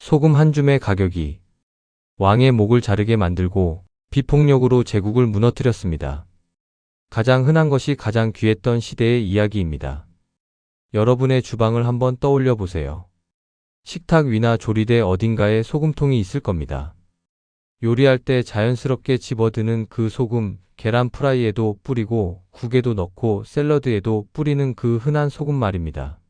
소금 한 줌의 가격이 왕의 목을 자르게 만들고 비폭력으로 제국을 무너뜨렸습니다. 가장 흔한 것이 가장 귀했던 시대의 이야기입니다. 여러분의 주방을 한번 떠올려 보세요. 식탁 위나 조리대 어딘가에 소금통이 있을 겁니다. 요리할 때 자연스럽게 집어드는 그 소금, 계란 프라이에도 뿌리고 국에도 넣고 샐러드에도 뿌리는 그 흔한 소금 말입니다.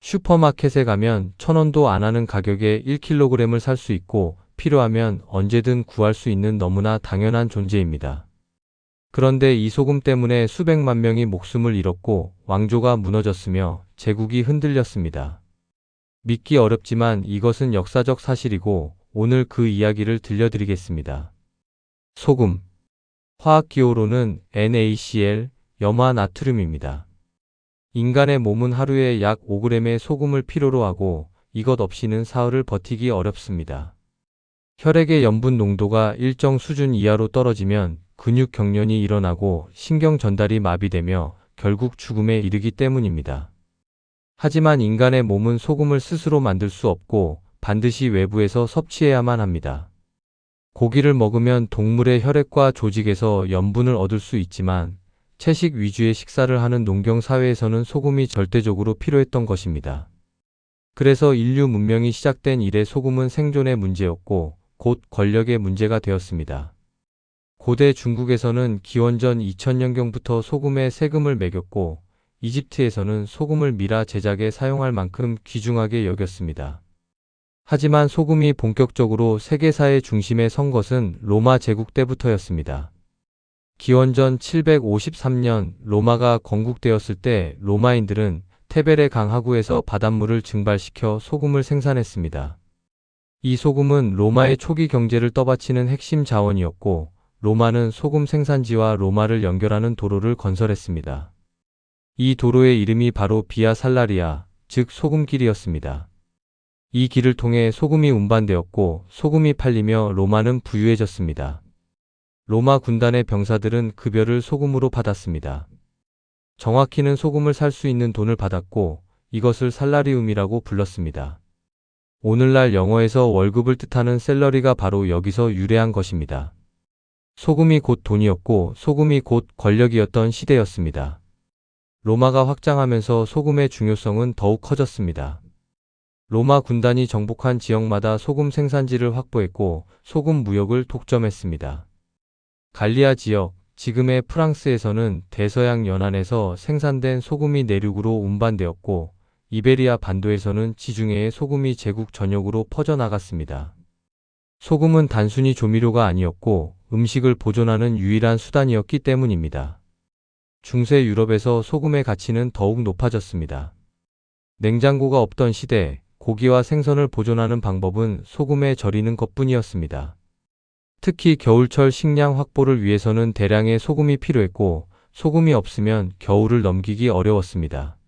슈퍼마켓에 가면 1,000원도 안 하는 가격에 1kg을 살 수 있고 필요하면 언제든 구할 수 있는 너무나 당연한 존재입니다. 그런데 이 소금 때문에 수백만 명이 목숨을 잃었고 왕조가 무너졌으며 제국이 흔들렸습니다. 믿기 어렵지만 이것은 역사적 사실이고 오늘 그 이야기를 들려드리겠습니다. 소금. 화학기호로는 NaCl, 염화나트륨입니다. 인간의 몸은 하루에 약 5g의 소금을 필요로 하고 이것 없이는 사흘을 버티기 어렵습니다. 혈액의 염분 농도가 일정 수준 이하로 떨어지면 근육 경련이 일어나고 신경 전달이 마비되며 결국 죽음에 이르기 때문입니다. 하지만 인간의 몸은 소금을 스스로 만들 수 없고 반드시 외부에서 섭취해야만 합니다. 고기를 먹으면 동물의 혈액과 조직에서 염분을 얻을 수 있지만 채식 위주의 식사를 하는 농경 사회에서는 소금이 절대적으로 필요했던 것입니다. 그래서 인류 문명이 시작된 이래 소금은 생존의 문제였고 곧 권력의 문제가 되었습니다. 고대 중국에서는 기원전 2000년경부터 소금에 세금을 매겼고 이집트에서는 소금을 미라 제작에 사용할 만큼 귀중하게 여겼습니다. 하지만 소금이 본격적으로 세계사의 중심에 선 것은 로마 제국 때부터였습니다. 기원전 753년 로마가 건국되었을 때 로마인들은 테베레 강 하구에서 바닷물을 증발시켜 소금을 생산했습니다. 이 소금은 로마의 초기 경제를 떠받치는 핵심 자원이었고 로마는 소금 생산지와 로마를 연결하는 도로를 건설했습니다. 이 도로의 이름이 바로 비아 살라리아, 즉 소금길이었습니다. 이 길을 통해 소금이 운반되었고 소금이 팔리며 로마는 부유해졌습니다. 로마 군단의 병사들은 급여를 소금으로 받았습니다. 정확히는 소금을 살 수 있는 돈을 받았고 이것을 살라리움이라고 불렀습니다. 오늘날 영어에서 월급을 뜻하는 샐러리가 바로 여기서 유래한 것입니다. 소금이 곧 돈이었고 소금이 곧 권력이었던 시대였습니다. 로마가 확장하면서 소금의 중요성은 더욱 커졌습니다. 로마 군단이 정복한 지역마다 소금 생산지를 확보했고 소금 무역을 독점했습니다. 갈리아 지역, 지금의 프랑스에서는 대서양 연안에서 생산된 소금이 내륙으로 운반되었고 이베리아 반도에서는 지중해의 소금이 제국 전역으로 퍼져나갔습니다. 소금은 단순히 조미료가 아니었고 음식을 보존하는 유일한 수단이었기 때문입니다. 중세 유럽에서 소금의 가치는 더욱 높아졌습니다. 냉장고가 없던 시대, 고기와 생선을 보존하는 방법은 소금에 절이는 것뿐이었습니다. 특히 겨울철 식량 확보를 위해서는 대량의 소금이 필요했고 소금이 없으면 겨울을 넘기기 어려웠습니다.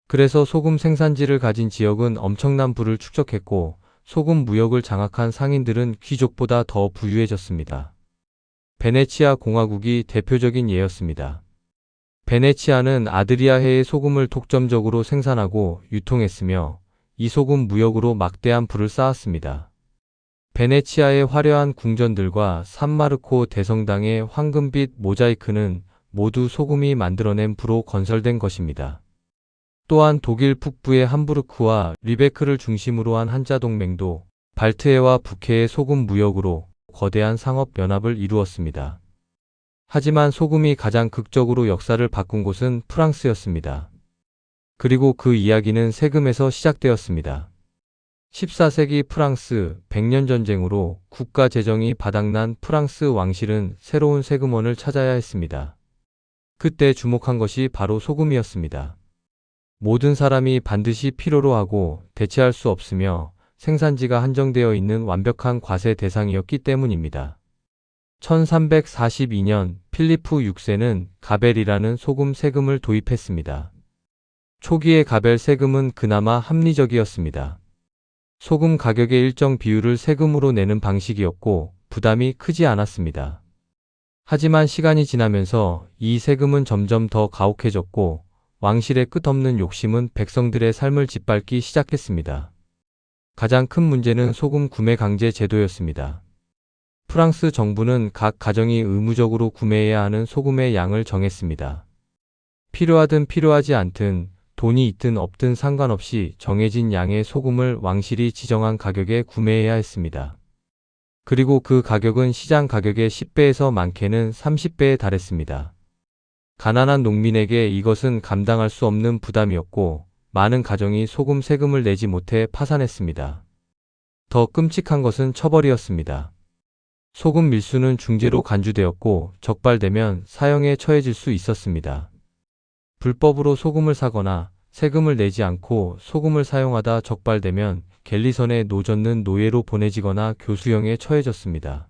그래서 소금 생산지를 가진 지역은 엄청난 부를 축적했고 소금 무역을 장악한 상인들은 귀족보다 더 부유해졌습니다. 베네치아 공화국이 대표적인 예였습니다. 베네치아는 아드리아해의 소금을 독점적으로 생산하고 유통했으며 이 소금 무역으로 막대한 부를 쌓았습니다. 베네치아의 화려한 궁전들과 산마르코 대성당의 황금빛 모자이크는 모두 소금이 만들어낸 부로 건설된 것입니다. 또한 독일 북부의 함부르크와 리베크를 중심으로 한 한자동맹도 발트해와 북해의 소금 무역으로 거대한 상업 연합을 이루었습니다. 하지만 소금이 가장 극적으로 역사를 바꾼 곳은 프랑스였습니다. 그리고 그 이야기는 세금에서 시작되었습니다. 14세기 프랑스 백년 전쟁으로 국가 재정이 바닥난 프랑스 왕실은 새로운 세금원을 찾아야 했습니다. 그때 주목한 것이 바로 소금이었습니다. 모든 사람이 반드시 필요로 하고 대체할 수 없으며 생산지가 한정되어 있는 완벽한 과세 대상이었기 때문입니다. 1342년 필리프 6세는 가벨이라는 소금 세금을 도입했습니다. 초기의 가벨 세금은 그나마 합리적이었습니다. 소금 가격의 일정 비율을 세금으로 내는 방식이었고 부담이 크지 않았습니다. 하지만 시간이 지나면서 이 세금은 점점 더 가혹해졌고 왕실의 끝없는 욕심은 백성들의 삶을 짓밟기 시작했습니다. 가장 큰 문제는 소금 구매 강제 제도였습니다. 프랑스 정부는 각 가정이 의무적으로 구매해야 하는 소금의 양을 정했습니다. 필요하든 필요하지 않든 돈이 있든 없든 상관없이 정해진 양의 소금을 왕실이 지정한 가격에 구매해야 했습니다. 그리고 그 가격은 시장 가격의 10배에서 많게는 30배에 달했습니다. 가난한 농민에게 이것은 감당할 수 없는 부담이었고 많은 가정이 소금 세금을 내지 못해 파산했습니다. 더 끔찍한 것은 처벌이었습니다. 소금 밀수는 중죄로 간주되었고 적발되면 사형에 처해질 수 있었습니다. 불법으로 소금을 사거나 세금을 내지 않고 소금을 사용하다 적발되면 갤리선에 노젓는 노예로 보내지거나 교수형에 처해졌습니다.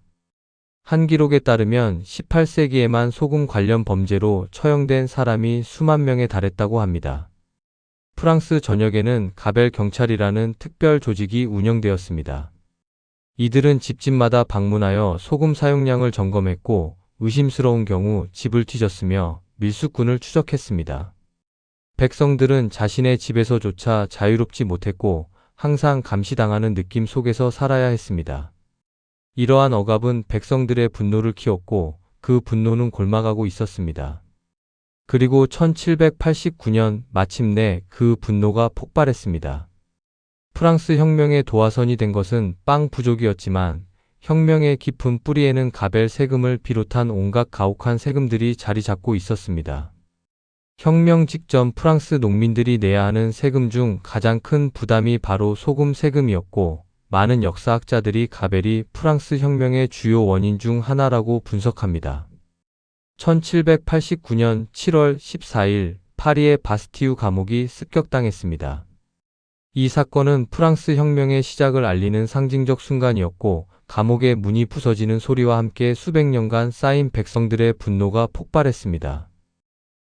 한 기록에 따르면 18세기에만 소금 관련 범죄로 처형된 사람이 수만 명에 달했다고 합니다. 프랑스 전역에는 가벨 경찰이라는 특별 조직이 운영되었습니다. 이들은 집집마다 방문하여 소금 사용량을 점검했고 의심스러운 경우 집을 뒤졌으며 밀수꾼을 추적했습니다. 백성들은 자신의 집에서조차 자유롭지 못했고 항상 감시당하는 느낌 속에서 살아야 했습니다. 이러한 억압은 백성들의 분노를 키웠고 그 분노는 골마가고 있었습니다. 그리고 1789년 마침내 그 분노가 폭발했습니다. 프랑스 혁명의 도화선이 된 것은 빵 부족이었지만 혁명의 깊은 뿌리에는 가벨 세금을 비롯한 온갖 가혹한 세금들이 자리 잡고 있었습니다. 혁명 직전 프랑스 농민들이 내야 하는 세금 중 가장 큰 부담이 바로 소금 세금이었고 많은 역사학자들이 가벨이 프랑스 혁명의 주요 원인 중 하나라고 분석합니다. 1789년 7월 14일 파리의 바스티유 감옥이 습격당했습니다. 이 사건은 프랑스 혁명의 시작을 알리는 상징적 순간이었고 감옥의 문이 부서지는 소리와 함께 수백 년간 쌓인 백성들의 분노가 폭발했습니다.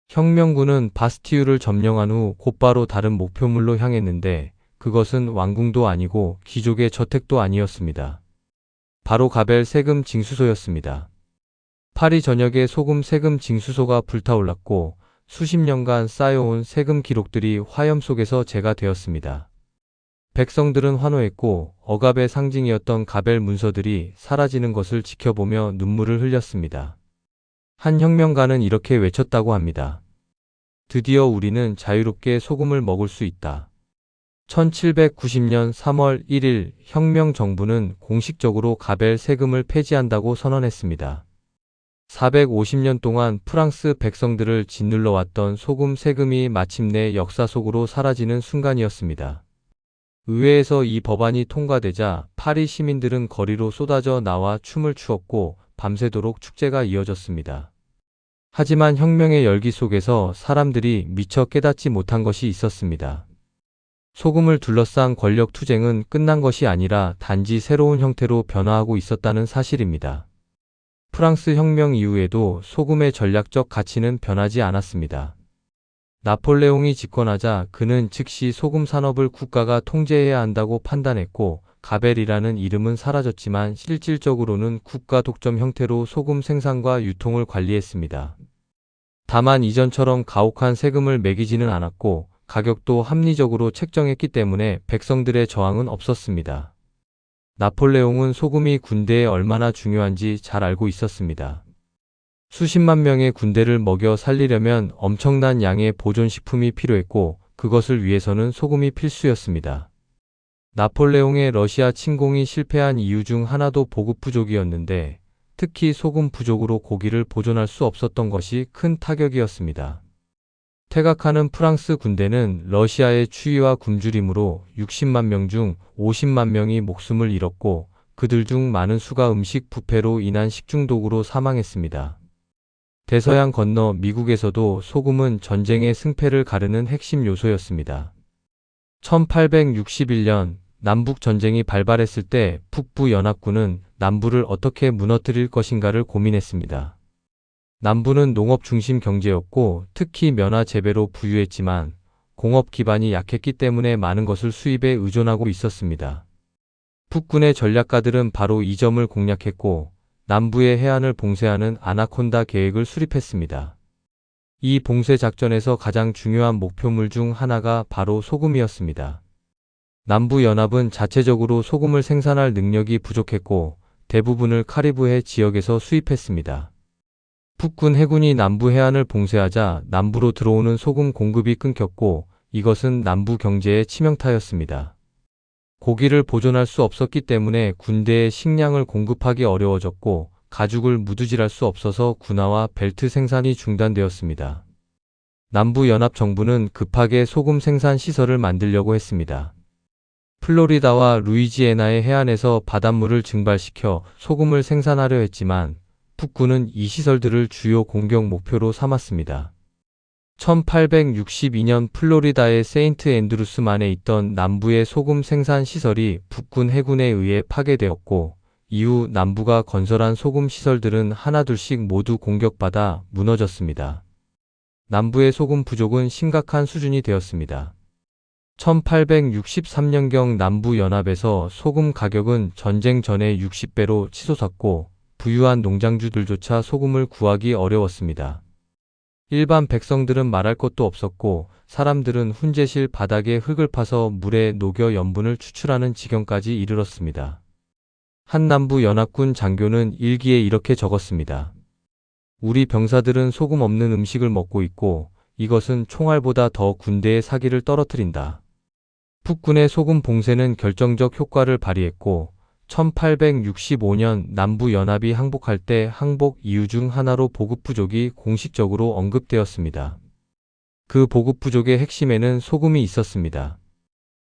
혁명군은 바스티유를 점령한 후 곧바로 다른 목표물로 향했는데 그것은 왕궁도 아니고 귀족의 저택도 아니었습니다. 바로 가벨 세금 징수소였습니다. 파리 전역의 소금 세금 징수소가 불타올랐고 수십 년간 쌓여온 세금 기록들이 화염 속에서 재가 되었습니다. 백성들은 환호했고 억압의 상징이었던 가벨 문서들이 사라지는 것을 지켜보며 눈물을 흘렸습니다. 한 혁명가는 이렇게 외쳤다고 합니다. 드디어 우리는 자유롭게 소금을 먹을 수 있다. 1790년 3월 1일 혁명 정부는 공식적으로 가벨 세금을 폐지한다고 선언했습니다. 450년 동안 프랑스 백성들을 짓눌러 왔던 소금 세금이 마침내 역사 속으로 사라지는 순간이었습니다. 의회에서 이 법안이 통과되자 파리 시민들은 거리로 쏟아져 나와 춤을 추었고 밤새도록 축제가 이어졌습니다. 하지만 혁명의 열기 속에서 사람들이 미처 깨닫지 못한 것이 있었습니다. 소금을 둘러싼 권력 투쟁은 끝난 것이 아니라 단지 새로운 형태로 변화하고 있었다는 사실입니다. 프랑스 혁명 이후에도 소금의 전략적 가치는 변하지 않았습니다. 나폴레옹이 집권하자 그는 즉시 소금 산업을 국가가 통제해야 한다고 판단했고 가벨이라는 이름은 사라졌지만 실질적으로는 국가 독점 형태로 소금 생산과 유통을 관리했습니다. 다만 이전처럼 가혹한 세금을 매기지는 않았고 가격도 합리적으로 책정했기 때문에 백성들의 저항은 없었습니다. 나폴레옹은 소금이 군대에 얼마나 중요한지 잘 알고 있었습니다. 수십만 명의 군대를 먹여 살리려면 엄청난 양의 보존식품이 필요했고 그것을 위해서는 소금이 필수였습니다. 나폴레옹의 러시아 침공이 실패한 이유 중 하나도 보급 부족이었는데 특히 소금 부족으로 고기를 보존할 수 없었던 것이 큰 타격이었습니다. 퇴각하는 프랑스 군대는 러시아의 추위와 굶주림으로 60만 명 중 50만 명이 목숨을 잃었고 그들 중 많은 수가 음식 부패로 인한 식중독으로 사망했습니다. 대서양 건너 미국에서도 소금은 전쟁의 승패를 가르는 핵심 요소였습니다. 1861년 남북전쟁이 발발했을 때 북부 연합군은 남부를 어떻게 무너뜨릴 것인가를 고민했습니다. 남부는 농업 중심 경제였고 특히 면화 재배로 부유했지만 공업 기반이 약했기 때문에 많은 것을 수입에 의존하고 있었습니다. 북군의 전략가들은 바로 이 점을 공략했고 남부의 해안을 봉쇄하는 아나콘다 계획을 수립했습니다. 이 봉쇄 작전에서 가장 중요한 목표물 중 하나가 바로 소금이었습니다. 남부연합은 자체적으로 소금을 생산할 능력이 부족했고 대부분을 카리브해 지역에서 수입했습니다. 북군 해군이 남부 해안을 봉쇄하자 남부로 들어오는 소금 공급이 끊겼고 이것은 남부 경제의 치명타였습니다. 고기를 보존할 수 없었기 때문에 군대에 식량을 공급하기 어려워졌고 가죽을 무두질할 수 없어서 군화와 벨트 생산이 중단되었습니다. 남부연합 정부는 급하게 소금 생산 시설을 만들려고 했습니다. 플로리다와 루이지애나의 해안에서 바닷물을 증발시켜 소금을 생산하려 했지만 북군은 이 시설들을 주요 공격 목표로 삼았습니다. 1862년 플로리다의 세인트 앤드루스만에 있던 남부의 소금 생산 시설이 북군 해군에 의해 파괴되었고 이후 남부가 건설한 소금 시설들은 하나둘씩 모두 공격받아 무너졌습니다. 남부의 소금 부족은 심각한 수준이 되었습니다. 1863년경 남부연합에서 소금 가격은 전쟁 전의 60배로 치솟았고 부유한 농장주들조차 소금을 구하기 어려웠습니다. 일반 백성들은 말할 것도 없었고 사람들은 훈제실 바닥에 흙을 파서 물에 녹여 염분을 추출하는 지경까지 이르렀습니다. 한 남부연합군 장교는 일기에 이렇게 적었습니다. 우리 병사들은 소금 없는 음식을 먹고 있고 이것은 총알보다 더 군대의 사기를 떨어뜨린다. 북군의 소금 봉쇄는 결정적 효과를 발휘했고 1865년 남부연합이 항복할 때 항복 이유 중 하나로 보급 부족이 공식적으로 언급되었습니다. 그 보급 부족의 핵심에는 소금이 있었습니다.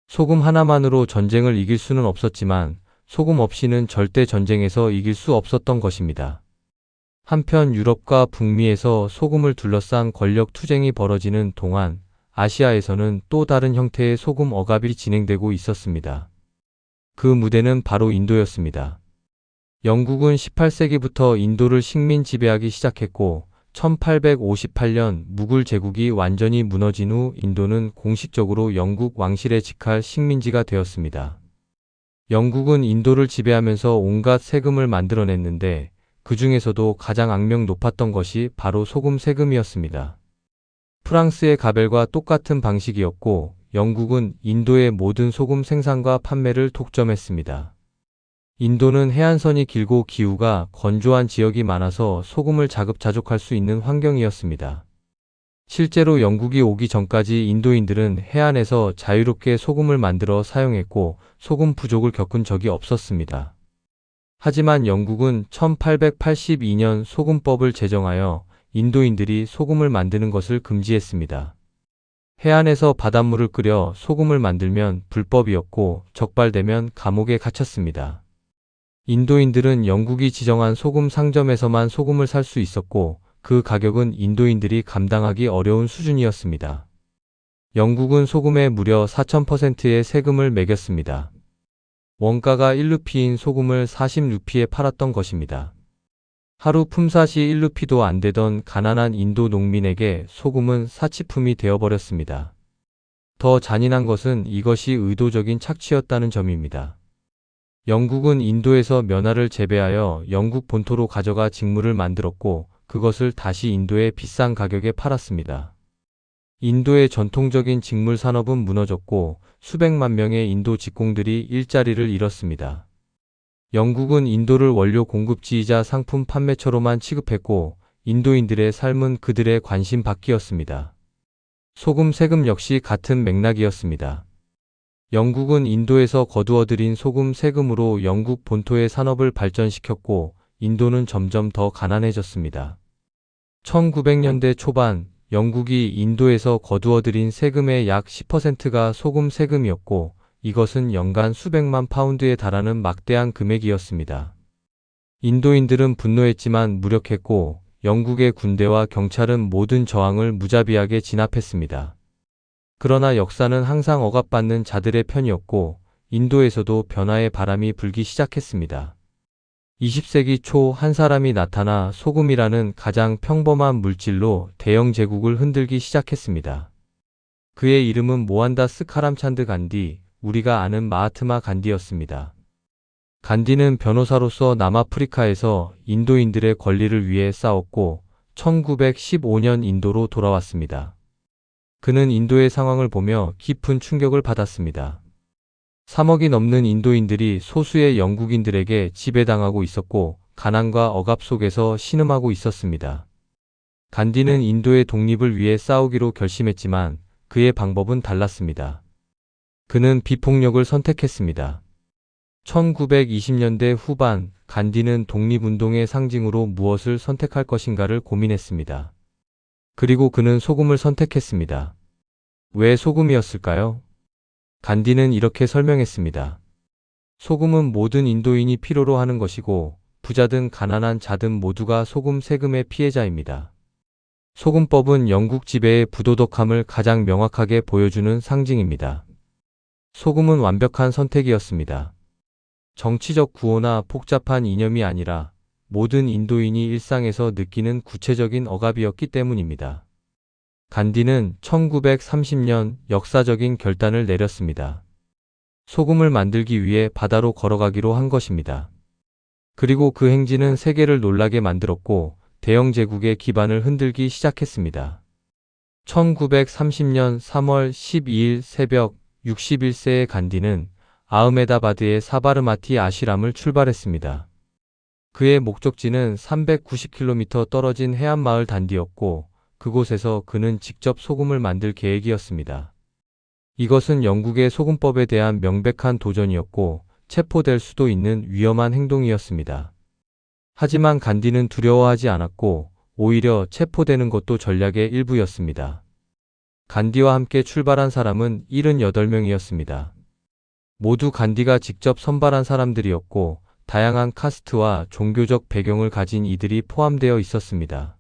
소금 하나만으로 전쟁을 이길 수는 없었지만 소금 없이는 절대 전쟁에서 이길 수 없었던 것입니다. 한편 유럽과 북미에서 소금을 둘러싼 권력 투쟁이 벌어지는 동안 아시아에서는 또 다른 형태의 소금 억압이 진행되고 있었습니다. 그 무대는 바로 인도였습니다. 영국은 18세기부터 인도를 식민 지배하기 시작했고 1858년 무굴 제국이 완전히 무너진 후 인도는 공식적으로 영국 왕실에 직할 식민지가 되었습니다. 영국은 인도를 지배하면서 온갖 세금을 만들어냈는데 그 중에서도 가장 악명 높았던 것이 바로 소금 세금이었습니다. 프랑스의 가벨과 똑같은 방식이었고 영국은 인도의 모든 소금 생산과 판매를 독점했습니다. 인도는 해안선이 길고 기후가 건조한 지역이 많아서 소금을 자급자족할 수 있는 환경이었습니다. 실제로 영국이 오기 전까지 인도인들은 해안에서 자유롭게 소금을 만들어 사용했고 소금 부족을 겪은 적이 없었습니다. 하지만 영국은 1882년 소금법을 제정하여 인도인들이 소금을 만드는 것을 금지했습니다. 해안에서 바닷물을 끓여 소금을 만들면 불법이었고 적발되면 감옥에 갇혔습니다. 인도인들은 영국이 지정한 소금 상점에서만 소금을 살 수 있었고 그 가격은 인도인들이 감당하기 어려운 수준이었습니다. 영국은 소금에 무려 4000%의 세금을 매겼습니다. 원가가 1루피인 소금을 40루피에 팔았던 것입니다. 하루 품삯이 1루피도 안 되던 가난한 인도 농민에게 소금은 사치품이 되어버렸습니다. 더 잔인한 것은 이것이 의도적인 착취였다는 점입니다. 영국은 인도에서 면화를 재배하여 영국 본토로 가져가 직물을 만들었고 그것을 다시 인도에 비싼 가격에 팔았습니다. 인도의 전통적인 직물 산업은 무너졌고 수백만 명의 인도 직공들이 일자리를 잃었습니다. 영국은 인도를 원료 공급지이자 상품 판매처로만 취급했고 인도인들의 삶은 그들의 관심 밖이었습니다. 소금 세금 역시 같은 맥락이었습니다. 영국은 인도에서 거두어들인 소금 세금으로 영국 본토의 산업을 발전시켰고 인도는 점점 더 가난해졌습니다. 1900년대 초반 영국이 인도에서 거두어들인 세금의 약 10%가 소금 세금이었고 이것은 연간 수백만 파운드에 달하는 막대한 금액이었습니다. 인도인들은 분노했지만 무력했고 영국의 군대와 경찰은 모든 저항을 무자비하게 진압했습니다. 그러나 역사는 항상 억압받는 자들의 편이었고 인도에서도 변화의 바람이 불기 시작했습니다. 20세기 초 한 사람이 나타나 소금이라는 가장 평범한 물질로 대영 제국을 흔들기 시작했습니다. 그의 이름은 모한다스 카람찬드 간디, 우리가 아는 마하트마 간디였습니다. 간디는 변호사로서 남아프리카에서 인도인들의 권리를 위해 싸웠고 1915년 인도로 돌아왔습니다. 그는 인도의 상황을 보며 깊은 충격을 받았습니다. 3억이 넘는 인도인들이 소수의 영국인들에게 지배당하고 있었고 가난과 억압 속에서 신음하고 있었습니다. 간디는 인도의 독립을 위해 싸우기로 결심했지만 그의 방법은 달랐습니다. 그는 비폭력을 선택했습니다. 1920년대 후반 간디는 독립운동의 상징으로 무엇을 선택할 것인가를 고민했습니다. 그리고 그는 소금을 선택했습니다. 왜 소금이었을까요? 간디는 이렇게 설명했습니다. 소금은 모든 인도인이 필요로 하는 것이고 부자든 가난한 자든 모두가 소금 세금의 피해자입니다. 소금법은 영국 지배의 부도덕함을 가장 명확하게 보여주는 상징입니다. 소금은 완벽한 선택이었습니다. 정치적 구호나 복잡한 이념이 아니라 모든 인도인이 일상에서 느끼는 구체적인 억압이었기 때문입니다. 간디는 1930년 역사적인 결단을 내렸습니다. 소금을 만들기 위해 바다로 걸어가기로 한 것입니다. 그리고 그 행진은 세계를 놀라게 만들었고 대영 제국의 기반을 흔들기 시작했습니다. 1930년 3월 12일 새벽 61세의 간디는 아흐메다바드의 사바르마티 아시람을 출발했습니다. 그의 목적지는 390km 떨어진 해안마을 단디였고 그곳에서 그는 직접 소금을 만들 계획이었습니다. 이것은 영국의 소금법에 대한 명백한 도전이었고 체포될 수도 있는 위험한 행동이었습니다. 하지만 간디는 두려워하지 않았고 오히려 체포되는 것도 전략의 일부였습니다. 간디와 함께 출발한 사람은 78명이었습니다. 모두 간디가 직접 선발한 사람들이었고 다양한 카스트와 종교적 배경을 가진 이들이 포함되어 있었습니다.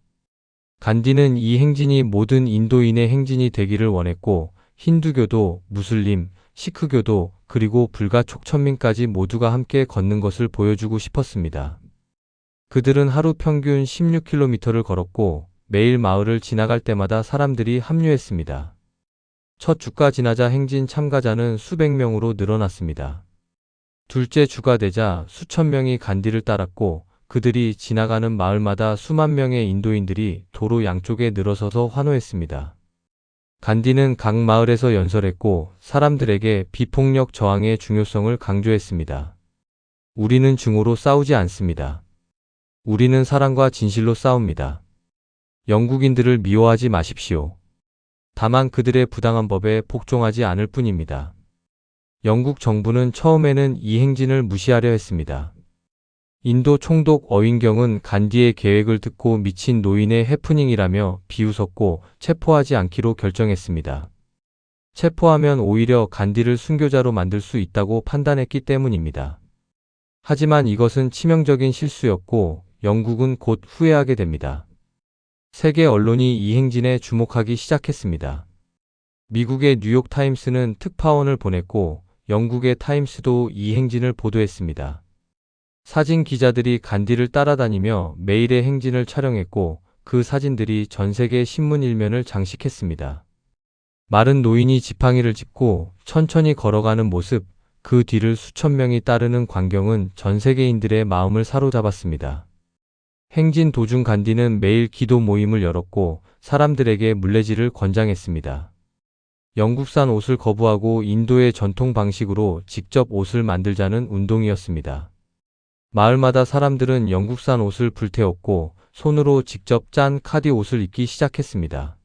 간디는 이 행진이 모든 인도인의 행진이 되기를 원했고 힌두교도, 무슬림, 시크교도 그리고 불가 촉천민까지 모두가 함께 걷는 것을 보여주고 싶었습니다. 그들은 하루 평균 16km를 걸었고 매일 마을을 지나갈 때마다 사람들이 합류했습니다. 첫 주가 지나자 행진 참가자는 수백 명으로 늘어났습니다. 둘째 주가 되자 수천 명이 간디를 따랐고 그들이 지나가는 마을마다 수만 명의 인도인들이 도로 양쪽에 늘어서서 환호했습니다. 간디는 각 마을에서 연설했고 사람들에게 비폭력 저항의 중요성을 강조했습니다. 우리는 증오로 싸우지 않습니다. 우리는 사랑과 진실로 싸웁니다. 영국인들을 미워하지 마십시오. 다만 그들의 부당한 법에 복종하지 않을 뿐입니다. 영국 정부는 처음에는 이 행진을 무시하려 했습니다. 인도 총독 어윈경은 간디의 계획을 듣고 미친 노인의 해프닝이라며 비웃었고 체포하지 않기로 결정했습니다. 체포하면 오히려 간디를 순교자로 만들 수 있다고 판단했기 때문입니다. 하지만 이것은 치명적인 실수였고 영국은 곧 후회하게 됩니다. 세계 언론이 이 행진에 주목하기 시작했습니다. 미국의 뉴욕타임스는 특파원을 보냈고 영국의 타임스도 이 행진을 보도했습니다. 사진 기자들이 간디를 따라다니며 매일의 행진을 촬영했고 그 사진들이 전 세계 신문 일면을 장식했습니다. 마른 노인이 지팡이를 짚고 천천히 걸어가는 모습, 그 뒤를 수천 명이 따르는 광경은 전 세계인들의 마음을 사로잡았습니다. 행진 도중 간디는 매일 기도 모임을 열었고 사람들에게 물레질을 권장했습니다. 영국산 옷을 거부하고 인도의 전통 방식으로 직접 옷을 만들자는 운동이었습니다. 마을마다 사람들은 영국산 옷을 불태웠고 손으로 직접 짠 카디 옷을 입기 시작했습니다.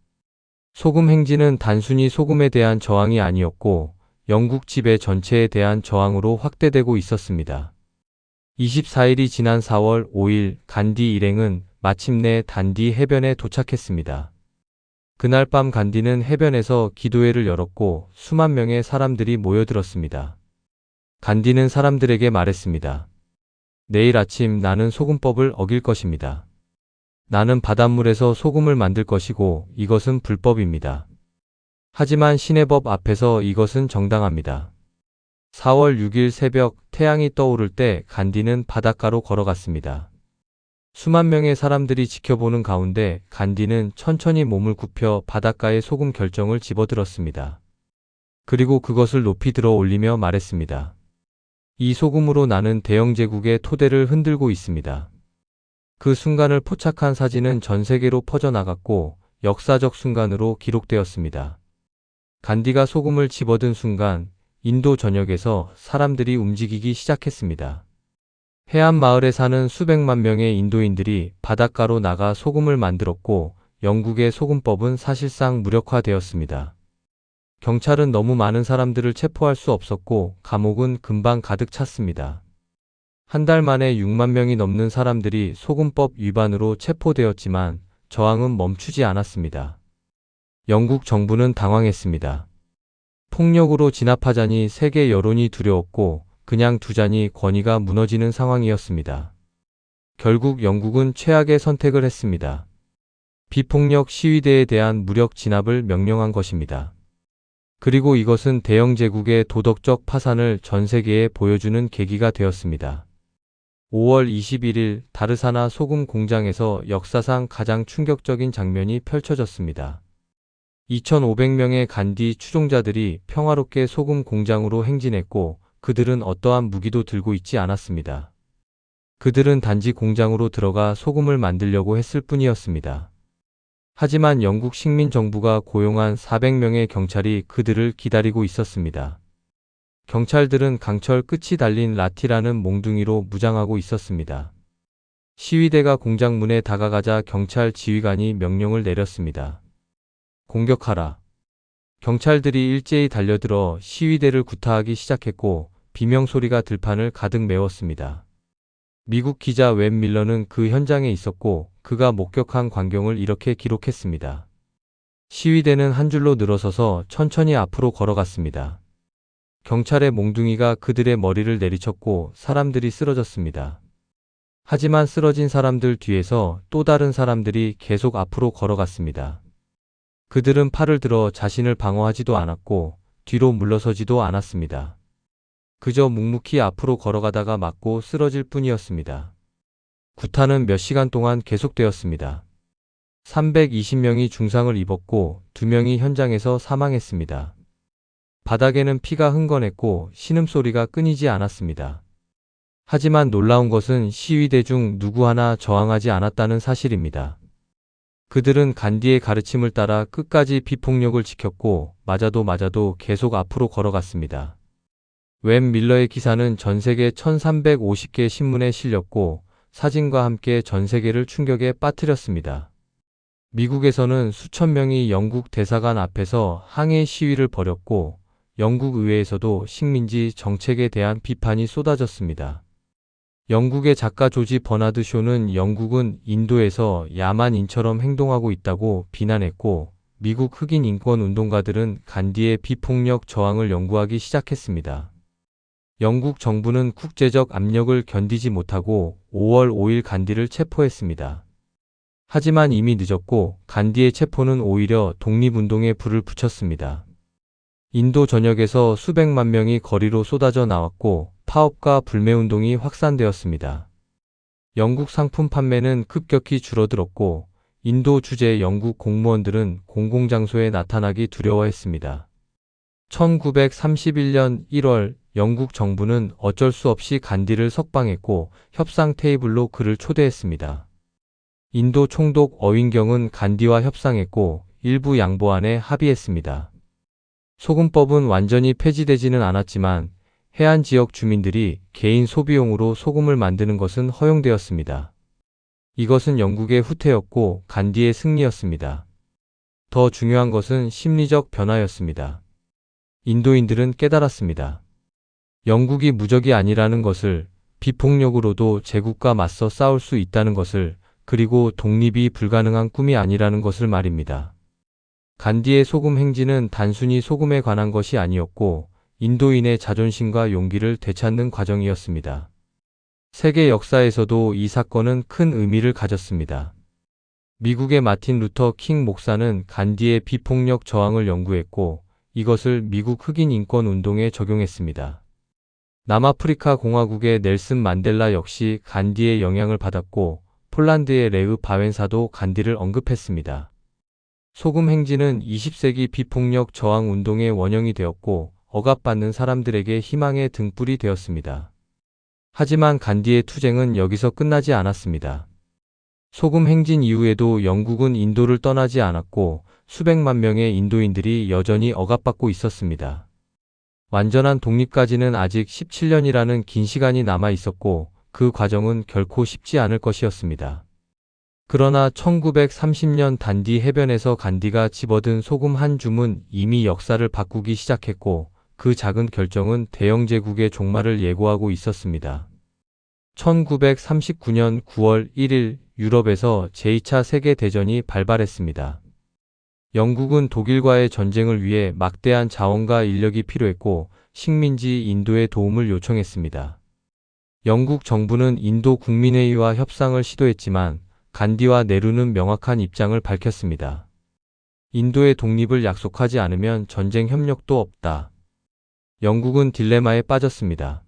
소금 행진은 단순히 소금에 대한 저항이 아니었고 영국 지배 전체에 대한 저항으로 확대되고 있었습니다. 24일이 지난 4월 5일 간디 일행은 마침내 단디 해변에 도착했습니다. 그날 밤 간디는 해변에서 기도회를 열었고 수만 명의 사람들이 모여들었습니다. 간디는 사람들에게 말했습니다. 내일 아침 나는 소금법을 어길 것입니다. 나는 바닷물에서 소금을 만들 것이고 이것은 불법입니다. 하지만 신의 법 앞에서 이것은 정당합니다. 4월 6일 새벽 태양이 떠오를 때 간디는 바닷가로 걸어갔습니다. 수만 명의 사람들이 지켜보는 가운데 간디는 천천히 몸을 굽혀 바닷가에 소금 결정을 집어들었습니다. 그리고 그것을 높이 들어 올리며 말했습니다. 이 소금으로 나는 대영 제국의 토대를 흔들고 있습니다. 그 순간을 포착한 사진은 전 세계로 퍼져나갔고 역사적 순간으로 기록되었습니다. 간디가 소금을 집어든 순간 인도 전역에서 사람들이 움직이기 시작했습니다. 해안 마을에 사는 수백만 명의 인도인들이 바닷가로 나가 소금을 만들었고 영국의 소금법은 사실상 무력화되었습니다. 경찰은 너무 많은 사람들을 체포할 수 없었고 감옥은 금방 가득 찼습니다. 한 달 만에 6만 명이 넘는 사람들이 소금법 위반으로 체포되었지만 저항은 멈추지 않았습니다. 영국 정부는 당황했습니다. 폭력으로 진압하자니 세계 여론이 두려웠고 그냥 두자니 권위가 무너지는 상황이었습니다. 결국 영국은 최악의 선택을 했습니다. 비폭력 시위대에 대한 무력 진압을 명령한 것입니다. 그리고 이것은 대영 제국의 도덕적 파산을 전 세계에 보여주는 계기가 되었습니다. 5월 21일 다르사나 소금 공장에서 역사상 가장 충격적인 장면이 펼쳐졌습니다. 2,500명의 간디 추종자들이 평화롭게 소금 공장으로 행진했고 그들은 어떠한 무기도 들고 있지 않았습니다. 그들은 단지 공장으로 들어가 소금을 만들려고 했을 뿐이었습니다. 하지만 영국 식민정부가 고용한 400명의 경찰이 그들을 기다리고 있었습니다. 경찰들은 강철 끝이 달린 라티라는 몽둥이로 무장하고 있었습니다. 시위대가 공장 문에 다가가자 경찰 지휘관이 명령을 내렸습니다. 공격하라. 경찰들이 일제히 달려들어 시위대를 구타하기 시작했고 비명소리가 들판을 가득 메웠습니다. 미국 기자 웹 밀러는 그 현장에 있었고 그가 목격한 광경을 이렇게 기록했습니다. 시위대는 한 줄로 늘어서서 천천히 앞으로 걸어갔습니다. 경찰의 몽둥이가 그들의 머리를 내리쳤고 사람들이 쓰러졌습니다. 하지만 쓰러진 사람들 뒤에서 또 다른 사람들이 계속 앞으로 걸어갔습니다. 그들은 팔을 들어 자신을 방어하지도 않았고 뒤로 물러서지도 않았습니다. 그저 묵묵히 앞으로 걸어가다가 맞고 쓰러질 뿐이었습니다. 구타는 몇 시간 동안 계속되었습니다. 320명이 중상을 입었고 2명이 현장에서 사망했습니다. 바닥에는 피가 흥건했고 신음소리가 끊이지 않았습니다. 하지만 놀라운 것은 시위대 중 누구 하나 저항하지 않았다는 사실입니다. 그들은 간디의 가르침을 따라 끝까지 비폭력을 지켰고 맞아도 계속 앞으로 걸어갔습니다. 웹 밀러의 기사는 전 세계 1350개 신문에 실렸고 사진과 함께 전 세계를 충격에 빠뜨렸습니다. 미국에서는 수천 명이 영국 대사관 앞에서 항해 시위를 벌였고 영국 의회에서도 식민지 정책에 대한 비판이 쏟아졌습니다. 영국의 작가 조지 버나드 쇼는 영국은 인도에서 야만인처럼 행동하고 있다고 비난했고 미국 흑인 인권 운동가들은 간디의 비폭력 저항을 연구하기 시작했습니다. 영국 정부는 국제적 압력을 견디지 못하고 5월 5일 간디를 체포했습니다. 하지만 이미 늦었고 간디의 체포는 오히려 독립운동에 불을 붙였습니다. 인도 전역에서 수백만 명이 거리로 쏟아져 나왔고 파업과 불매운동이 확산되었습니다. 영국 상품 판매는 급격히 줄어들었고 인도 주재 영국 공무원들은 공공장소에 나타나기 두려워했습니다. 1931년 1월 영국 정부는 어쩔 수 없이 간디를 석방했고 협상 테이블로 그를 초대했습니다. 인도 총독 어윈경은 간디와 협상했고 일부 양보안에 합의했습니다. 소금법은 완전히 폐지되지는 않았지만 해안 지역 주민들이 개인 소비용으로 소금을 만드는 것은 허용되었습니다. 이것은 영국의 후퇴였고 간디의 승리였습니다. 더 중요한 것은 심리적 변화였습니다. 인도인들은 깨달았습니다. 영국이 무적이 아니라는 것을, 비폭력으로도 제국과 맞서 싸울 수 있다는 것을, 그리고 독립이 불가능한 꿈이 아니라는 것을 말입니다. 간디의 소금 행진은 단순히 소금에 관한 것이 아니었고 인도인의 자존심과 용기를 되찾는 과정이었습니다. 세계 역사에서도 이 사건은 큰 의미를 가졌습니다. 미국의 마틴 루터 킹 목사는 간디의 비폭력 저항을 연구했고 이것을 미국 흑인 인권 운동에 적용했습니다. 남아프리카 공화국의 넬슨 만델라 역시 간디의 영향을 받았고 폴란드의 레흐 바웬사도 간디를 언급했습니다. 소금 행진은 20세기 비폭력 저항 운동의 원형이 되었고 억압받는 사람들에게 희망의 등불이 되었습니다. 하지만 간디의 투쟁은 여기서 끝나지 않았습니다. 소금 행진 이후에도 영국은 인도를 떠나지 않았고 수백만 명의 인도인들이 여전히 억압받고 있었습니다. 완전한 독립까지는 아직 17년이라는 긴 시간이 남아 있었고 그 과정은 결코 쉽지 않을 것이었습니다. 그러나 1930년 단디 해변에서 간디가 집어든 소금 한 줌은 이미 역사를 바꾸기 시작했고 그 작은 결정은 대영 제국의 종말을 예고하고 있었습니다. 1939년 9월 1일 유럽에서 제2차 세계대전이 발발했습니다. 영국은 독일과의 전쟁을 위해 막대한 자원과 인력이 필요했고 식민지 인도의 도움을 요청했습니다. 영국 정부는 인도 국민회의와 협상을 시도했지만 간디와 네루는 명확한 입장을 밝혔습니다. 인도의 독립을 약속하지 않으면 전쟁 협력도 없다. 영국은 딜레마에 빠졌습니다.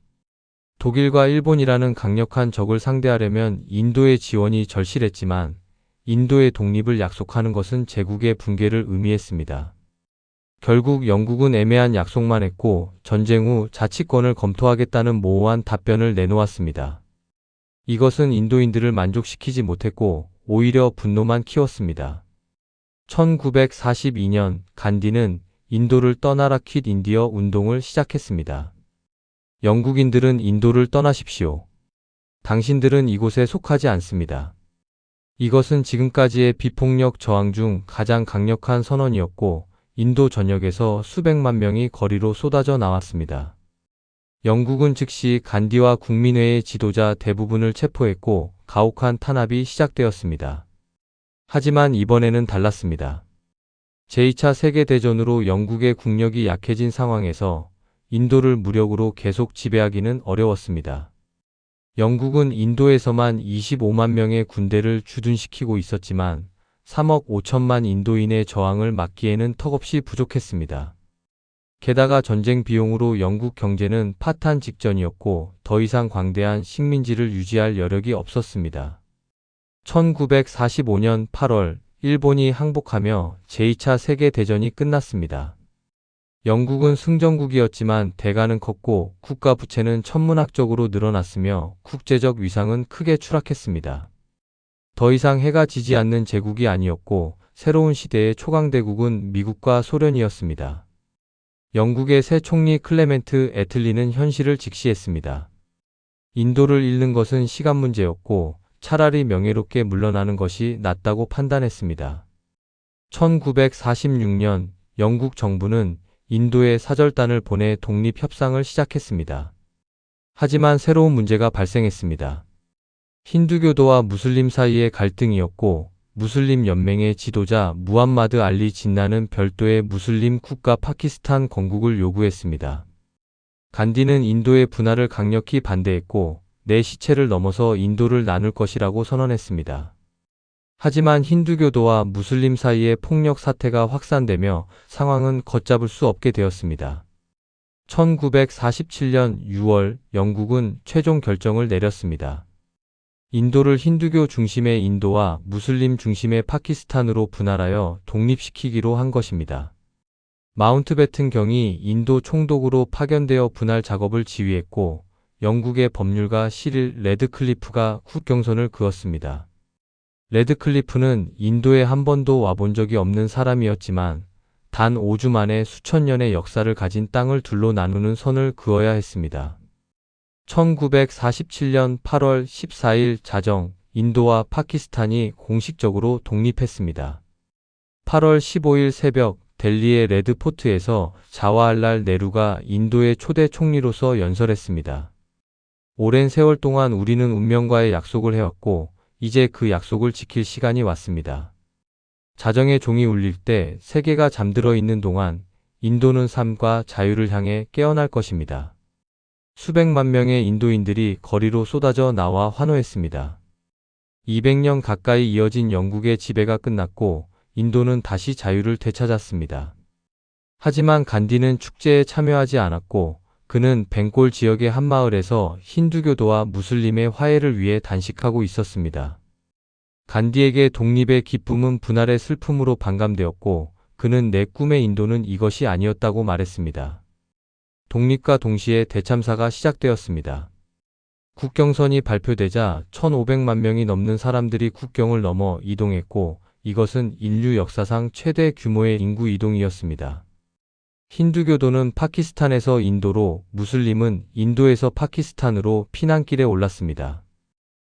독일과 일본이라는 강력한 적을 상대하려면 인도의 지원이 절실했지만 인도의 독립을 약속하는 것은 제국의 붕괴를 의미했습니다. 결국 영국은 애매한 약속만 했고 전쟁 후 자치권을 검토하겠다는 모호한 답변을 내놓았습니다. 이것은 인도인들을 만족시키지 못했고 오히려 분노만 키웠습니다. 1942년 간디는 인도를 떠나라 퀴트 인디어 운동을 시작했습니다. 영국인들은 인도를 떠나십시오. 당신들은 이곳에 속하지 않습니다. 이것은 지금까지의 비폭력 저항 중 가장 강력한 선언이었고 인도 전역에서 수백만 명이 거리로 쏟아져 나왔습니다. 영국은 즉시 간디와 국민회의 지도자 대부분을 체포했고 가혹한 탄압이 시작되었습니다. 하지만 이번에는 달랐습니다. 제2차 세계대전으로 영국의 국력이 약해진 상황에서 인도를 무력으로 계속 지배하기는 어려웠습니다. 영국은 인도에서만 25만 명의 군대를 주둔시키고 있었지만 3억 5천만 인도인의 저항을 막기에는 턱없이 부족했습니다. 게다가 전쟁 비용으로 영국 경제는 파탄 직전이었고 더 이상 광대한 식민지를 유지할 여력이 없었습니다. 1945년 8월 일본이 항복하며 제2차 세계대전이 끝났습니다. 영국은 승전국이었지만 대가는 컸고 국가 부채는 천문학적으로 늘어났으며 국제적 위상은 크게 추락했습니다. 더 이상 해가 지지 않는 제국이 아니었고 새로운 시대의 초강대국은 미국과 소련이었습니다. 영국의 새 총리 클레멘트 애틀리는 현실을 직시했습니다. 인도를 잃는 것은 시간 문제였고 차라리 명예롭게 물러나는 것이 낫다고 판단했습니다. 1946년 영국 정부는 인도에 사절단을 보내 독립 협상을 시작했습니다. 하지만 새로운 문제가 발생했습니다. 힌두교도와 무슬림 사이의 갈등이었고 무슬림 연맹의 지도자 무함마드 알리 진나는 별도의 무슬림 국가 파키스탄 건국을 요구했습니다. 간디는 인도의 분할을 강력히 반대했고 내 시체를 넘어서 인도를 나눌 것이라고 선언했습니다. 하지만 힌두교도와 무슬림 사이의 폭력 사태가 확산되며 상황은 걷잡을 수 없게 되었습니다. 1947년 6월 영국은 최종 결정을 내렸습니다. 인도를 힌두교 중심의 인도와 무슬림 중심의 파키스탄으로 분할하여 독립시키기로 한 것입니다. 마운트베튼 경이 인도 총독으로 파견되어 분할 작업을 지휘했고 영국의 법률가 시릴 레드클리프가 국경선을 그었습니다. 레드클리프는 인도에 한 번도 와본 적이 없는 사람이었지만 단 5주 만에 수천 년의 역사를 가진 땅을 둘로 나누는 선을 그어야 했습니다. 1947년 8월 14일 자정 인도와 파키스탄이 공식적으로 독립했습니다. 8월 15일 새벽 델리의 레드포트에서 자와할랄 네루가 인도의 초대 총리로서 연설했습니다. 오랜 세월 동안 우리는 운명과의 약속을 해왔고 이제 그 약속을 지킬 시간이 왔습니다. 자정의 종이 울릴 때 세계가 잠들어 있는 동안 인도는 삶과 자유를 향해 깨어날 것입니다. 수백만 명의 인도인들이 거리로 쏟아져 나와 환호했습니다. 200년 가까이 이어진 영국의 지배가 끝났고 인도는 다시 자유를 되찾았습니다. 하지만 간디는 축제에 참여하지 않았고 그는 벵골 지역의 한 마을에서 힌두교도와 무슬림의 화해를 위해 단식하고 있었습니다. 간디에게 독립의 기쁨은 분할의 슬픔으로 반감되었고 그는 내 꿈의 인도는 이것이 아니었다고 말했습니다. 독립과 동시에 대참사가 시작되었습니다. 국경선이 발표되자 1,500만 명이 넘는 사람들이 국경을 넘어 이동했고 이것은 인류 역사상 최대 규모의 인구 이동이었습니다. 힌두교도는 파키스탄에서 인도로, 무슬림은 인도에서 파키스탄으로 피난길에 올랐습니다.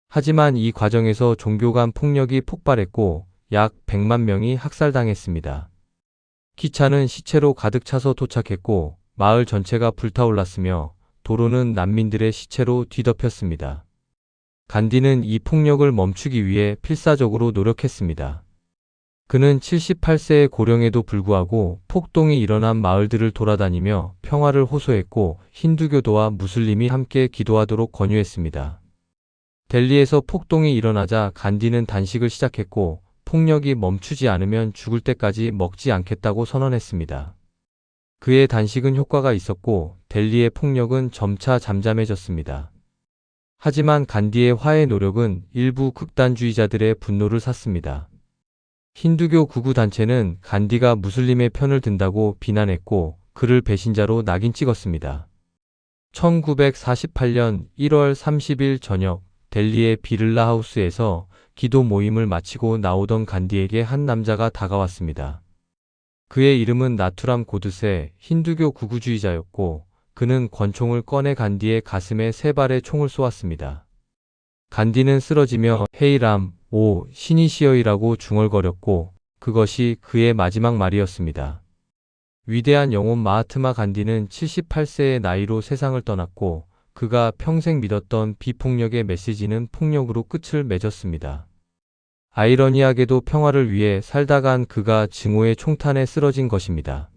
하지만 이 과정에서 종교 간 폭력이 폭발했고 약 100만 명이 학살당했습니다. 기차는 시체로 가득 차서 도착했고 마을 전체가 불타올랐으며 도로는 난민들의 시체로 뒤덮였습니다. 간디는 이 폭력을 멈추기 위해 필사적으로 노력했습니다. 그는 78세의 고령에도 불구하고 폭동이 일어난 마을들을 돌아다니며 평화를 호소했고 힌두교도와 무슬림이 함께 기도하도록 권유했습니다. 델리에서 폭동이 일어나자 간디는 단식을 시작했고 폭력이 멈추지 않으면 죽을 때까지 먹지 않겠다고 선언했습니다. 그의 단식은 효과가 있었고 델리의 폭력은 점차 잠잠해졌습니다. 하지만 간디의 화해 노력은 일부 극단주의자들의 분노를 샀습니다. 힌두교 극우단체는 간디가 무슬림의 편을 든다고 비난했고 그를 배신자로 낙인 찍었습니다. 1948년 1월 30일 저녁 델리의 비를라 하우스에서 기도 모임을 마치고 나오던 간디에게 한 남자가 다가왔습니다. 그의 이름은 나투람 고드세, 힌두교 극우주의자였고 그는 권총을 꺼내 간디의 가슴에 3발의 총을 쏘았습니다. 간디는 쓰러지며 헤이람, 오 신이시여이라고 중얼거렸고 그것이 그의 마지막 말이었습니다. 위대한 영혼 마하트마 간디는 78세의 나이로 세상을 떠났고 그가 평생 믿었던 비폭력의 메시지는 폭력으로 끝을 맺었습니다. 아이러니하게도 평화를 위해 살다간 그가 증오의 총탄에 쓰러진 것입니다.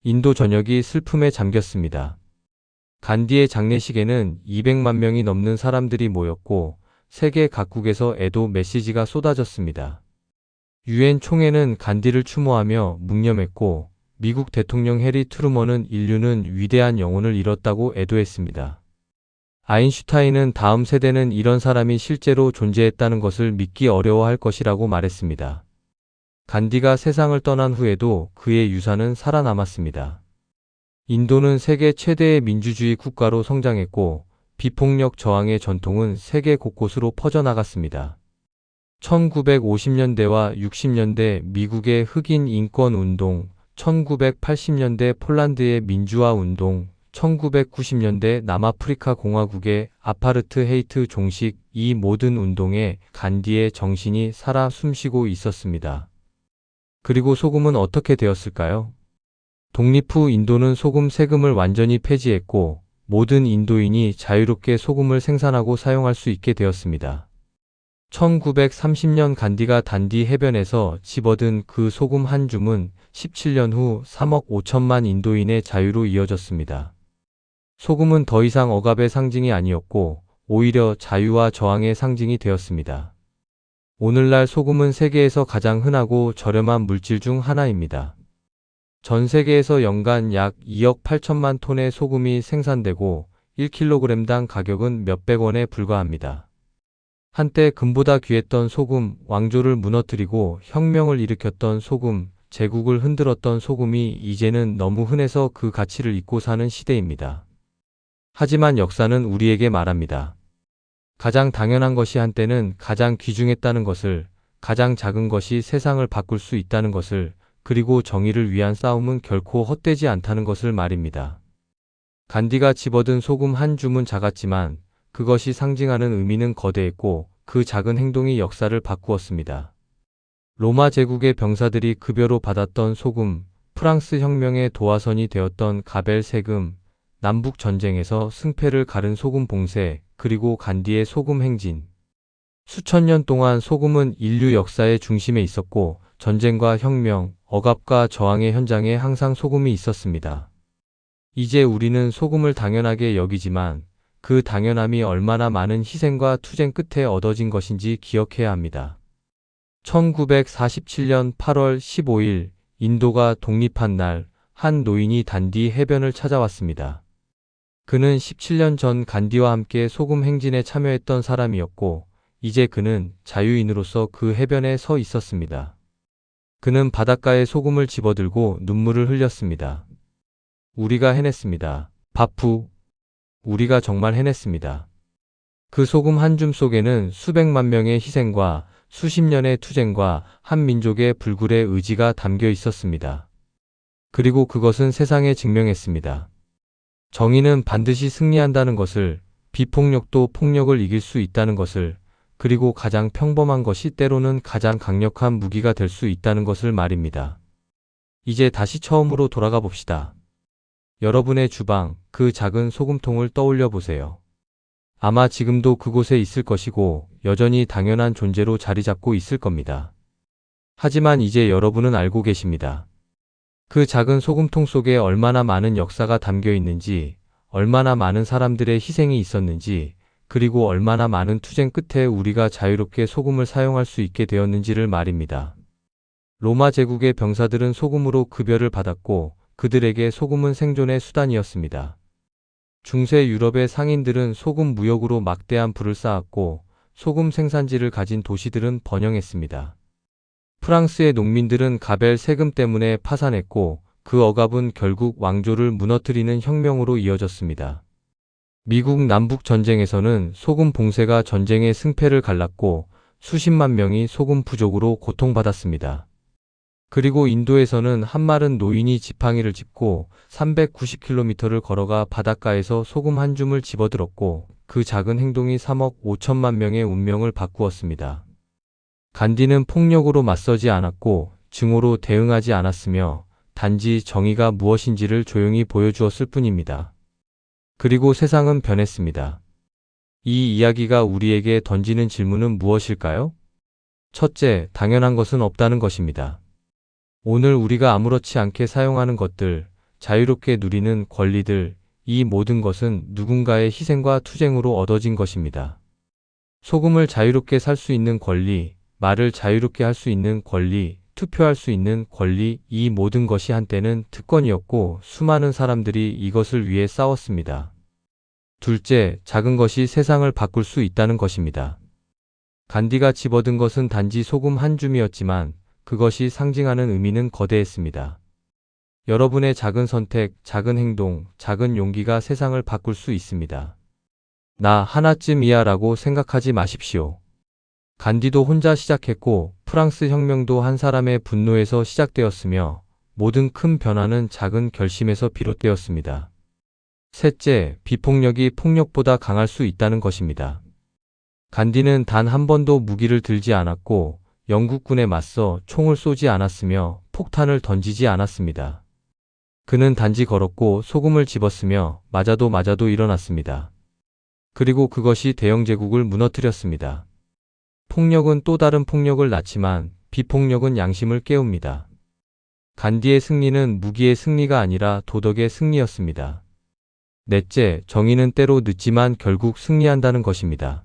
인도 전역이 슬픔에 잠겼습니다. 간디의 장례식에는 200만 명이 넘는 사람들이 모였고 세계 각국에서 애도 메시지가 쏟아졌습니다. 유엔 총회는 간디를 추모하며 묵념했고 미국 대통령 해리 트루먼은 인류는 위대한 영혼을 잃었다고 애도했습니다. 아인슈타인은 다음 세대는 이런 사람이 실제로 존재했다는 것을 믿기 어려워할 것이라고 말했습니다. 간디가 세상을 떠난 후에도 그의 유산은 살아남았습니다. 인도는 세계 최대의 민주주의 국가로 성장했고 비폭력 저항의 전통은 세계 곳곳으로 퍼져나갔습니다. 1950년대와 60년대 미국의 흑인 인권 운동, 1980년대 폴란드의 민주화 운동, 1990년대 남아프리카 공화국의 아파르트헤이트 종식, 이 모든 운동에 간디의 정신이 살아 숨쉬고 있었습니다. 그리고 소금은 어떻게 되었을까요? 독립 후 인도는 소금 세금을 완전히 폐지했고 모든 인도인이 자유롭게 소금을 생산하고 사용할 수 있게 되었습니다. 1930년 간디가 단디 해변에서 집어든 그 소금 한 줌은 17년 후 3억 5천만 인도인의 자유로 이어졌습니다. 소금은 더 이상 억압의 상징이 아니었고 오히려 자유와 저항의 상징이 되었습니다. 오늘날 소금은 세계에서 가장 흔하고 저렴한 물질 중 하나입니다. 전 세계에서 연간 약 2억 8천만 톤의 소금이 생산되고 1kg당 가격은 몇백 원에 불과합니다. 한때 금보다 귀했던 소금, 왕조를 무너뜨리고 혁명을 일으켰던 소금, 제국을 흔들었던 소금이 이제는 너무 흔해서 그 가치를 잊고 사는 시대입니다. 하지만 역사는 우리에게 말합니다. 가장 당연한 것이 한때는 가장 귀중했다는 것을, 가장 작은 것이 세상을 바꿀 수 있다는 것을, 그리고 정의를 위한 싸움은 결코 헛되지 않다는 것을 말입니다. 간디가 집어든 소금 한 줌은 작았지만 그것이 상징하는 의미는 거대했고 그 작은 행동이 역사를 바꾸었습니다. 로마 제국의 병사들이 급여로 받았던 소금, 프랑스 혁명의 도화선이 되었던 가벨 세금, 남북 전쟁에서 승패를 가른 소금 봉쇄, 그리고 간디의 소금 행진. 수천 년 동안 소금은 인류 역사의 중심에 있었고 전쟁과 혁명, 억압과 저항의 현장에 항상 소금이 있었습니다. 이제 우리는 소금을 당연하게 여기지만 그 당연함이 얼마나 많은 희생과 투쟁 끝에 얻어진 것인지 기억해야 합니다. 1947년 8월 15일 인도가 독립한 날 한 노인이 단디 해변을 찾아왔습니다. 그는 17년 전 간디와 함께 소금 행진에 참여했던 사람이었고 이제 그는 자유인으로서 그 해변에 서 있었습니다. 그는 바닷가에 소금을 집어들고 눈물을 흘렸습니다. 우리가 해냈습니다. 바푸. 우리가 정말 해냈습니다. 그 소금 한 줌 속에는 수백만 명의 희생과 수십 년의 투쟁과 한 민족의 불굴의 의지가 담겨 있었습니다. 그리고 그것은 세상에 증명했습니다. 정의는 반드시 승리한다는 것을, 비폭력도 폭력을 이길 수 있다는 것을, 그리고 가장 평범한 것이 때로는 가장 강력한 무기가 될 수 있다는 것을 말입니다. 이제 다시 처음으로 돌아가 봅시다. 여러분의 주방, 그 작은 소금통을 떠올려 보세요. 아마 지금도 그곳에 있을 것이고 여전히 당연한 존재로 자리 잡고 있을 겁니다. 하지만 이제 여러분은 알고 계십니다. 그 작은 소금통 속에 얼마나 많은 역사가 담겨 있는지, 얼마나 많은 사람들의 희생이 있었는지, 그리고 얼마나 많은 투쟁 끝에 우리가 자유롭게 소금을 사용할 수 있게 되었는지를 말입니다. 로마 제국의 병사들은 소금으로 급여를 받았고 그들에게 소금은 생존의 수단이었습니다. 중세 유럽의 상인들은 소금 무역으로 막대한 부를 쌓았고 소금 생산지를 가진 도시들은 번영했습니다. 프랑스의 농민들은 가벨 세금 때문에 파산했고 그 억압은 결국 왕조를 무너뜨리는 혁명으로 이어졌습니다. 미국 남북 전쟁에서는 소금 봉쇄가 전쟁의 승패를 갈랐고 수십만 명이 소금 부족으로 고통받았습니다. 그리고 인도에서는 한마른 노인이 지팡이를 짚고 390km를 걸어가 바닷가에서 소금 한 줌을 집어들었고 그 작은 행동이 3억 5천만 명의 운명을 바꾸었습니다. 간디는 폭력으로 맞서지 않았고 증오로 대응하지 않았으며 단지 정의가 무엇인지를 조용히 보여주었을 뿐입니다. 그리고 세상은 변했습니다. 이 이야기가 우리에게 던지는 질문은 무엇일까요? 첫째, 당연한 것은 없다는 것입니다. 오늘 우리가 아무렇지 않게 사용하는 것들, 자유롭게 누리는 권리들, 이 모든 것은 누군가의 희생과 투쟁으로 얻어진 것입니다. 소금을 자유롭게 살 수 있는 권리, 말을 자유롭게 할 수 있는 권리, 투표할 수 있는 권리, 이 모든 것이 한때는 특권이었고 수많은 사람들이 이것을 위해 싸웠습니다. 둘째, 작은 것이 세상을 바꿀 수 있다는 것입니다. 간디가 집어든 것은 단지 소금 한 줌이었지만 그것이 상징하는 의미는 거대했습니다. 여러분의 작은 선택, 작은 행동, 작은 용기가 세상을 바꿀 수 있습니다. 나 하나쯤이야 라고 생각하지 마십시오. 간디도 혼자 시작했고 프랑스 혁명도 한 사람의 분노에서 시작되었으며 모든 큰 변화는 작은 결심에서 비롯되었습니다. 셋째, 비폭력이 폭력보다 강할 수 있다는 것입니다. 간디는 단 한 번도 무기를 들지 않았고 영국군에 맞서 총을 쏘지 않았으며 폭탄을 던지지 않았습니다. 그는 단지 걸었고 소금을 집었으며 맞아도 일어났습니다. 그리고 그것이 대영 제국을 무너뜨렸습니다. 폭력은 또 다른 폭력을 낳지만 비폭력은 양심을 깨웁니다. 간디의 승리는 무기의 승리가 아니라 도덕의 승리였습니다. 넷째, 정의는 때로 늦지만 결국 승리한다는 것입니다.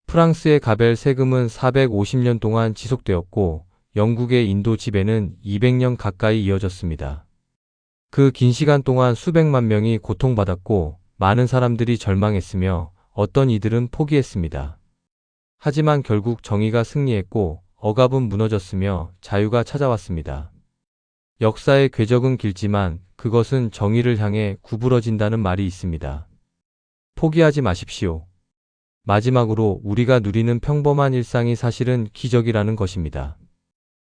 프랑스의 가벨 세금은 450년 동안 지속되었고 영국의 인도 지배는 200년 가까이 이어졌습니다. 그 긴 시간 동안 수백만 명이 고통받았고 많은 사람들이 절망했으며 어떤 이들은 포기했습니다. 하지만 결국 정의가 승리했고 억압은 무너졌으며 자유가 찾아왔습니다. 역사의 궤적은 길지만 그것은 정의를 향해 구부러진다는 말이 있습니다. 포기하지 마십시오. 마지막으로 우리가 누리는 평범한 일상이 사실은 기적이라는 것입니다.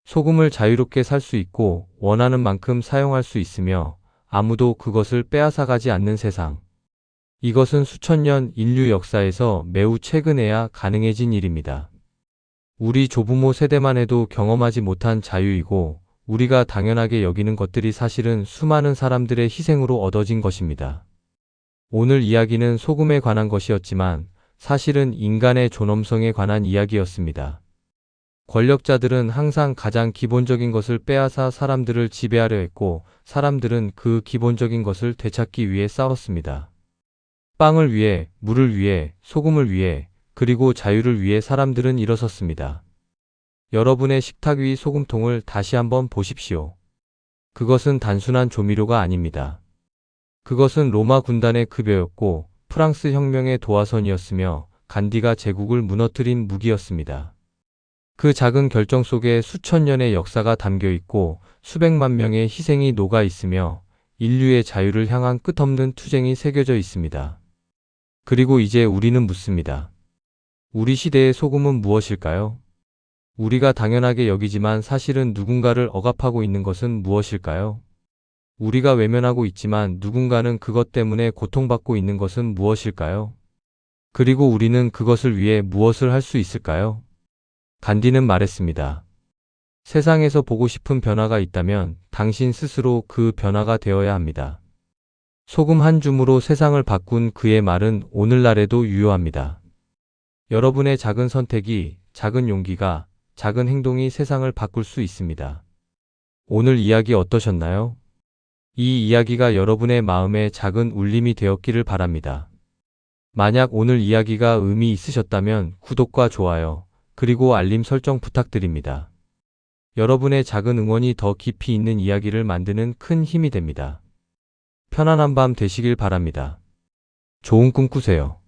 소금을 자유롭게 살 수 있고 원하는 만큼 사용할 수 있으며 아무도 그것을 빼앗아가지 않는 세상. 이것은 수천 년 인류 역사에서 매우 최근에야 가능해진 일입니다. 우리 조부모 세대만 해도 경험하지 못한 자유이고 우리가 당연하게 여기는 것들이 사실은 수많은 사람들의 희생으로 얻어진 것입니다. 오늘 이야기는 소금에 관한 것이었지만 사실은 인간의 존엄성에 관한 이야기였습니다. 권력자들은 항상 가장 기본적인 것을 빼앗아 사람들을 지배하려 했고 사람들은 그 기본적인 것을 되찾기 위해 싸웠습니다. 빵을 위해, 물을 위해, 소금을 위해, 그리고 자유를 위해 사람들은 일어섰습니다. 여러분의 식탁 위 소금통을 다시 한번 보십시오. 그것은 단순한 조미료가 아닙니다. 그것은 로마 군단의 급여였고 프랑스 혁명의 도화선이었으며 간디가 제국을 무너뜨린 무기였습니다. 그 작은 결정 속에 수천 년의 역사가 담겨 있고 수백만 명의 희생이 녹아 있으며 인류의 자유를 향한 끝없는 투쟁이 새겨져 있습니다. 그리고 이제 우리는 묻습니다. 우리 시대의 소금은 무엇일까요? 우리가 당연하게 여기지만 사실은 누군가를 억압하고 있는 것은 무엇일까요? 우리가 외면하고 있지만 누군가는 그것 때문에 고통받고 있는 것은 무엇일까요? 그리고 우리는 그것을 위해 무엇을 할 수 있을까요? 간디는 말했습니다. 세상에서 보고 싶은 변화가 있다면 당신 스스로 그 변화가 되어야 합니다. 소금 한 줌으로 세상을 바꾼 그의 말은 오늘날에도 유효합니다. 여러분의 작은 선택이, 작은 용기가, 작은 행동이 세상을 바꿀 수 있습니다. 오늘 이야기 어떠셨나요? 이 이야기가 여러분의 마음에 작은 울림이 되었기를 바랍니다. 만약 오늘 이야기가 의미 있으셨다면 구독과 좋아요, 그리고 알림 설정 부탁드립니다. 여러분의 작은 응원이 더 깊이 있는 이야기를 만드는 큰 힘이 됩니다. 편안한 밤 되시길 바랍니다. 좋은 꿈 꾸세요.